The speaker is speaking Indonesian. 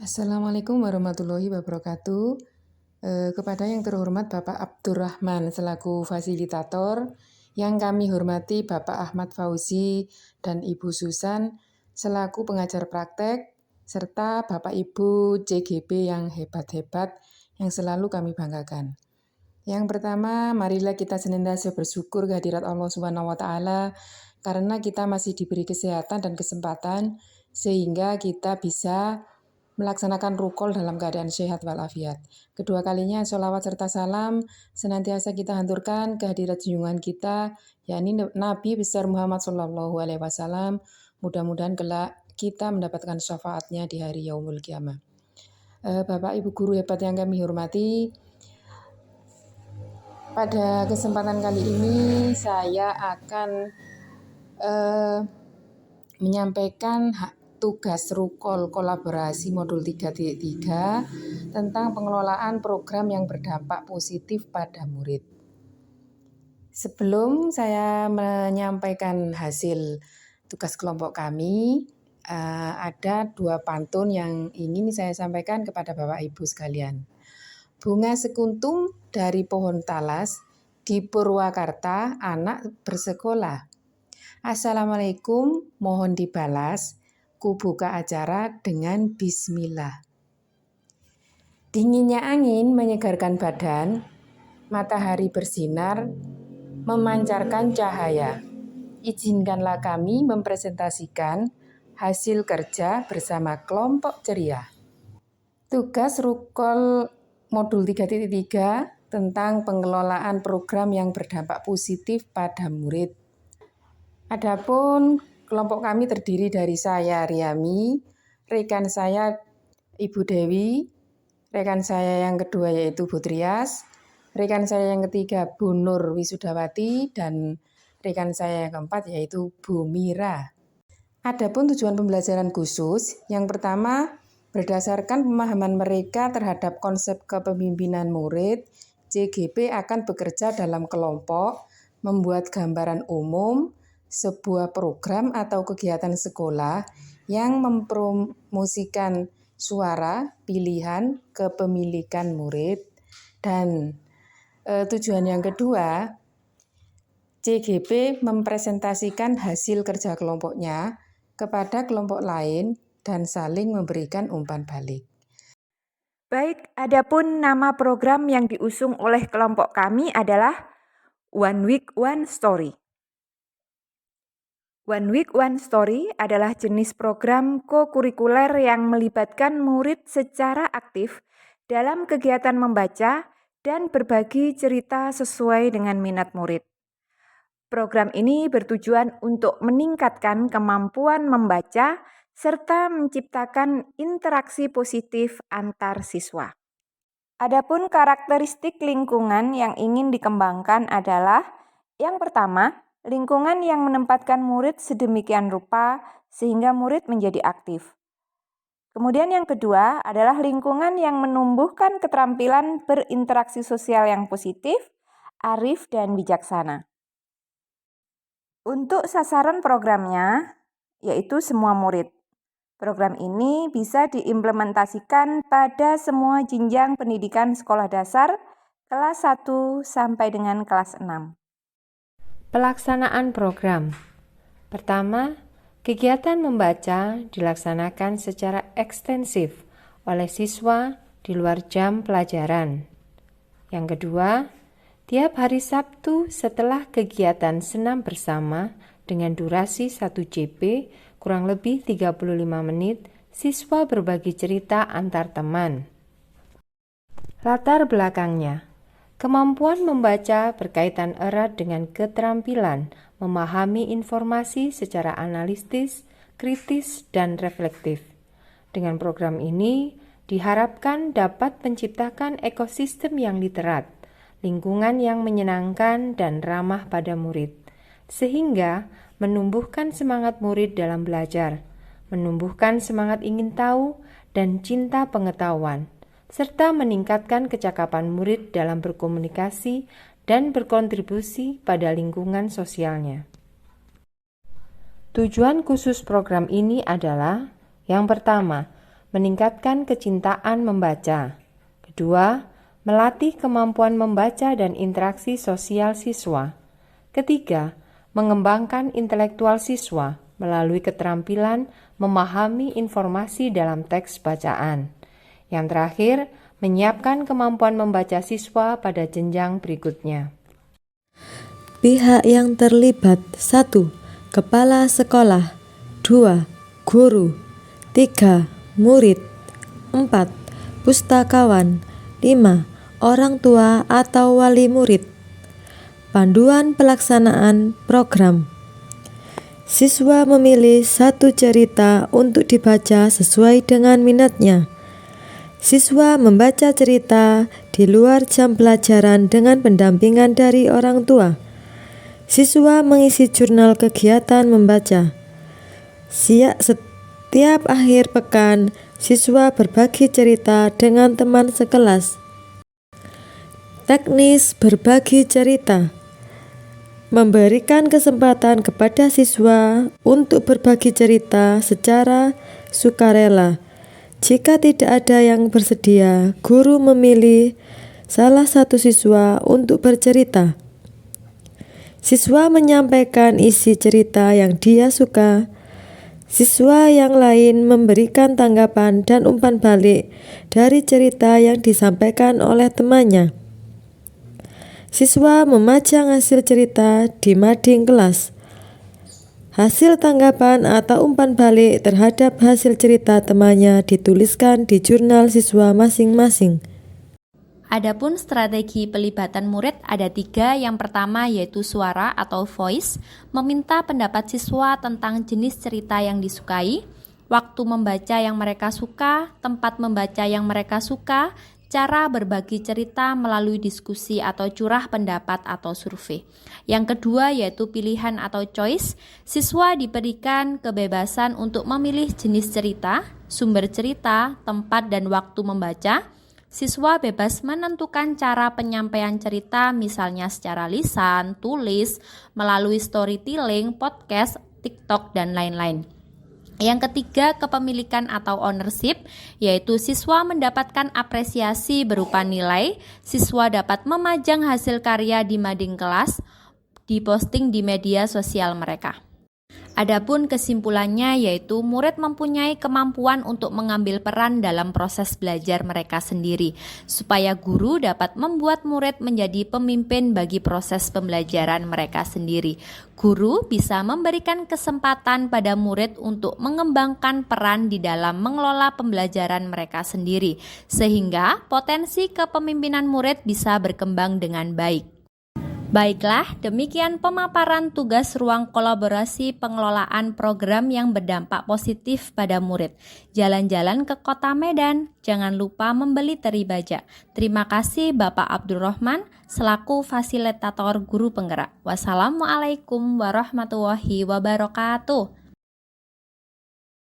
Assalamualaikum warahmatullahi wabarakatuh. Kepada yang terhormat Bapak Abdurrahman selaku fasilitator, yang kami hormati Bapak Ahmad Fauzi dan Ibu Susan selaku pengajar praktek, serta Bapak Ibu CGP yang hebat-hebat yang selalu kami banggakan. Yang pertama, marilah kita senantiasa bersyukur kehadirat Allah Subhanahu wa taala karena kita masih diberi kesehatan dan kesempatan sehingga kita bisa melaksanakan rukul dalam keadaan sehat walafiat. Kedua kalinya sholawat serta salam senantiasa kita haturkan kehadirat junjungan kita, yakni Nabi besar Muhammad SAW. Mudah-mudahan kelak kita mendapatkan syafaatnya di hari Yaumul Qiyamah. Bapak Ibu guru hebat yang kami hormati, pada kesempatan kali ini saya akan menyampaikan tugas rukol kolaborasi modul 3.3 tentang pengelolaan program yang berdampak positif pada murid. Sebelum saya menyampaikan hasil tugas kelompok kami, ada dua pantun yang ingin saya sampaikan kepada Bapak Ibu sekalian. Bunga sekuntum dari pohon talas, di Purwakarta anak bersekolah. Assalamualaikum, mohon dibalas, ku buka acara dengan bismillah. Dinginnya angin menyegarkan badan, matahari bersinar, memancarkan cahaya. Izinkanlah kami mempresentasikan hasil kerja bersama kelompok ceria. Tugas rukol modul 3.3 tentang pengelolaan program yang berdampak positif pada murid. Adapun kelompok kami terdiri dari saya Riami, rekan saya Ibu Dewi, rekan saya yang kedua yaitu Bu Trias, rekan saya yang ketiga Bu Nur Wisudawati, dan rekan saya yang keempat yaitu Bu Mira. Adapun tujuan pembelajaran khusus, yang pertama berdasarkan pemahaman mereka terhadap konsep kepemimpinan murid, CGP akan bekerja dalam kelompok, membuat gambaran umum, sebuah program atau kegiatan sekolah yang mempromosikan suara, pilihan, kepemilikan murid. Dan tujuan yang kedua, CGP mempresentasikan hasil kerja kelompoknya kepada kelompok lain dan saling memberikan umpan balik. Baik, adapun nama program yang diusung oleh kelompok kami adalah One Week One Story. One Week One Story adalah jenis program kokurikuler yang melibatkan murid secara aktif dalam kegiatan membaca dan berbagi cerita sesuai dengan minat murid. Program ini bertujuan untuk meningkatkan kemampuan membaca serta menciptakan interaksi positif antar siswa. Adapun karakteristik lingkungan yang ingin dikembangkan adalah yang pertama, lingkungan yang menempatkan murid sedemikian rupa sehingga murid menjadi aktif. Kemudian yang kedua adalah lingkungan yang menumbuhkan keterampilan berinteraksi sosial yang positif, arif, dan bijaksana. Untuk sasaran programnya, yaitu semua murid. Program ini bisa diimplementasikan pada semua jenjang pendidikan sekolah dasar kelas 1 sampai dengan kelas 6. Pelaksanaan program. Pertama, kegiatan membaca dilaksanakan secara ekstensif oleh siswa di luar jam pelajaran. Yang kedua, tiap hari Sabtu setelah kegiatan senam bersama dengan durasi 1 JP kurang lebih 35 menit, siswa berbagi cerita antar teman. Latar belakangnya, kemampuan membaca berkaitan erat dengan keterampilan memahami informasi secara analitis, kritis, dan reflektif. Dengan program ini, diharapkan dapat menciptakan ekosistem yang literat, lingkungan yang menyenangkan dan ramah pada murid, sehingga menumbuhkan semangat murid dalam belajar, menumbuhkan semangat ingin tahu dan cinta pengetahuan, serta meningkatkan kecakapan murid dalam berkomunikasi dan berkontribusi pada lingkungan sosialnya. Tujuan khusus program ini adalah yang pertama, meningkatkan kecintaan membaca. Kedua, melatih kemampuan membaca dan interaksi sosial siswa. Ketiga, mengembangkan intelektual siswa melalui keterampilan memahami informasi dalam teks bacaan. Yang terakhir, menyiapkan kemampuan membaca siswa pada jenjang berikutnya. Pihak yang terlibat: 1. Kepala sekolah. 2. Guru. 3. Murid. 4. Pustakawan. 5. Orang tua atau wali murid. Panduan pelaksanaan program. Siswa memilih satu cerita untuk dibaca sesuai dengan minatnya. Siswa membaca cerita di luar jam pelajaran dengan pendampingan dari orang tua. Siswa mengisi jurnal kegiatan membaca. Setiap akhir pekan, siswa berbagi cerita dengan teman sekelas. Teknis berbagi cerita memberikan kesempatan kepada siswa untuk berbagi cerita secara sukarela. Jika tidak ada yang bersedia, guru memilih salah satu siswa untuk bercerita. Siswa menyampaikan isi cerita yang dia suka. Siswa yang lain memberikan tanggapan dan umpan balik dari cerita yang disampaikan oleh temannya. Siswa memajang hasil cerita di mading kelas. Hasil tanggapan atau umpan balik terhadap hasil cerita temannya dituliskan di jurnal siswa masing-masing. Adapun strategi pelibatan murid ada 3. Yang pertama yaitu suara atau voice, meminta pendapat siswa tentang jenis cerita yang disukai, waktu membaca yang mereka suka, tempat membaca yang mereka suka, cara berbagi cerita melalui diskusi atau curah pendapat atau survei. Yang kedua yaitu pilihan atau choice, siswa diberikan kebebasan untuk memilih jenis cerita, sumber cerita, tempat dan waktu membaca. Siswa bebas menentukan cara penyampaian cerita, misalnya secara lisan, tulis, melalui storytelling, podcast, TikTok, dan lain-lain. Yang ketiga, kepemilikan atau ownership, yaitu siswa mendapatkan apresiasi berupa nilai, siswa dapat memajang hasil karya di mading kelas, diposting di media sosial mereka. Adapun kesimpulannya yaitu murid mempunyai kemampuan untuk mengambil peran dalam proses belajar mereka sendiri, supaya guru dapat membuat murid menjadi pemimpin bagi proses pembelajaran mereka sendiri. Guru bisa memberikan kesempatan pada murid untuk mengembangkan peran di dalam mengelola pembelajaran mereka sendiri, sehingga potensi kepemimpinan murid bisa berkembang dengan baik. Baiklah, demikian pemaparan tugas ruang kolaborasi pengelolaan program yang berdampak positif pada murid. Jalan-jalan ke Kota Medan, jangan lupa membeli teri baja. Terima kasih Bapak Abdurrahman selaku fasilitator guru penggerak. Wassalamualaikum warahmatullahi wabarakatuh.